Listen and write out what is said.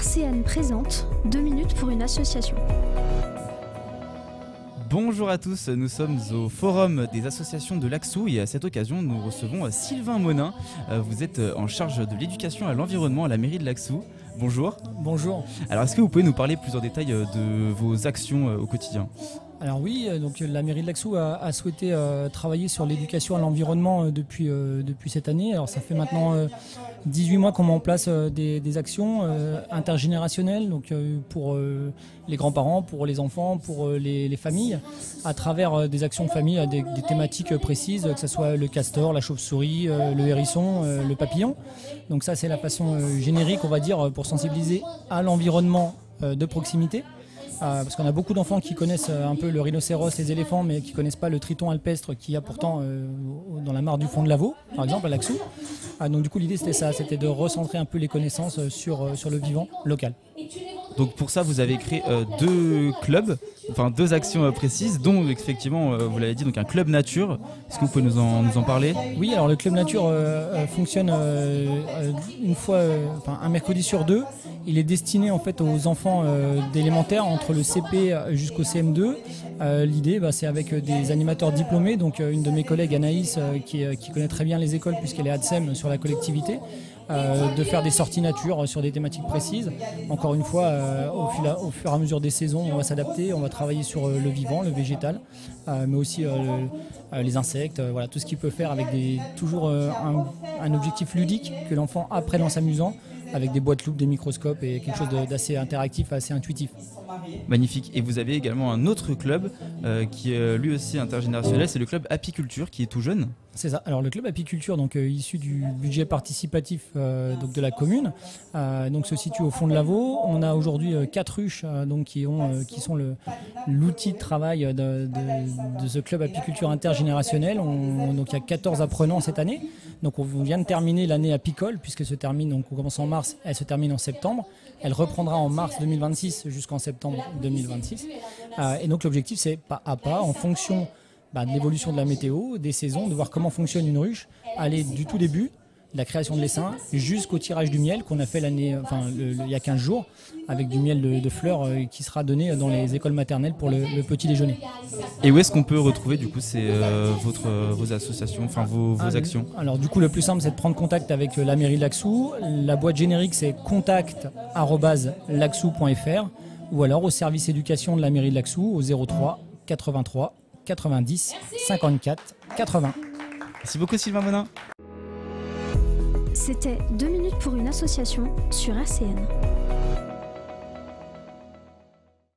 RCN présente 2 minutes pour une association. Bonjour à tous, nous sommes au forum des associations de l'Axou et à cette occasion nous recevons Sylvain Monin. Vous êtes en charge de l'éducation à l'environnement à la mairie de l'Axou. Bonjour. Bonjour. Alors est-ce que vous pouvez nous parler plus en détail de vos actions au quotidien ? Alors oui, donc la mairie de l'Axou a souhaité travailler sur l'éducation à l'environnement depuis cette année. Alors ça fait maintenant 18 mois qu'on met en place des actions intergénérationnelles, donc pour les grands-parents, pour les enfants, pour les familles, à travers des actions de famille à des thématiques précises, que ce soit le castor, la chauve-souris, le hérisson, le papillon. Donc ça c'est la façon générique, on va dire, pour sensibiliser à l'environnement de proximité. Parce qu'on a beaucoup d'enfants qui connaissent un peu le rhinocéros, les éléphants, mais qui ne connaissent pas le triton alpestre qu'il y a pourtant dans la mare du fond de Lavaux, par exemple, à l'Axou. Donc du coup, l'idée, c'était ça, c'était de recentrer un peu les connaissances sur le vivant local. Donc pour ça, vous avez créé deux clubs, enfin deux actions précises, dont effectivement, vous l'avez dit, donc un club nature. Est-ce que vous pouvez nous en parler ? Oui, alors le club nature fonctionne une fois, un mercredi sur deux. Il est destiné en fait aux enfants d'élémentaire entre le CP jusqu'au CM2. L'idée, c'est avec des animateurs diplômés, donc une de mes collègues, Anaïs, qui connaît très bien les écoles puisqu'elle est ADSEM sur la collectivité. De faire des sorties nature sur des thématiques précises. Encore une fois, au fur et à mesure des saisons, on va s'adapter, on va travailler sur le vivant, le végétal, mais aussi les insectes, voilà, tout ce qu'il peut faire avec toujours un objectif ludique que l'enfant apprenne en s'amusant, avec des boîtes loupes, des microscopes et quelque chose d'assez interactif, assez intuitif. Magnifique. Et vous avez également un autre club qui est lui aussi intergénérationnel, c'est le club Apiculture qui est tout jeune. C'est ça. Alors le club Apiculture, donc issu du budget participatif donc de la commune, donc se situe au fond de Lavaux. On a aujourd'hui 4 ruches donc qui sont l'outil de travail de ce club Apiculture intergénérationnel. Donc il y a 14 apprenants cette année. Donc on vient de terminer l'année apicole puisque se termine, donc on commence en mars, elle se termine en septembre. Elle reprendra en mars 2026 jusqu'en septembre 2026. Et donc l'objectif, c'est pas à pas, en fonction de l'évolution de la météo, des saisons, de voir comment fonctionne une ruche, aller du tout début, de la création de l'essaim, jusqu'au tirage du miel qu'on a fait il y a 15 jours, avec du miel de fleurs qui sera donné dans les écoles maternelles pour le petit déjeuner. Et où est-ce qu'on peut retrouver du coup vos associations, enfin vos actions ? Alors du coup, le plus simple, c'est de prendre contact avec la mairie de l'Axou. La boîte générique, c'est contact@laxou.fr ou alors au service éducation de la mairie de l'Axou au 03 83 90 54 80. Merci beaucoup Sylvain Monin. C'était 2 minutes pour une association sur RCN.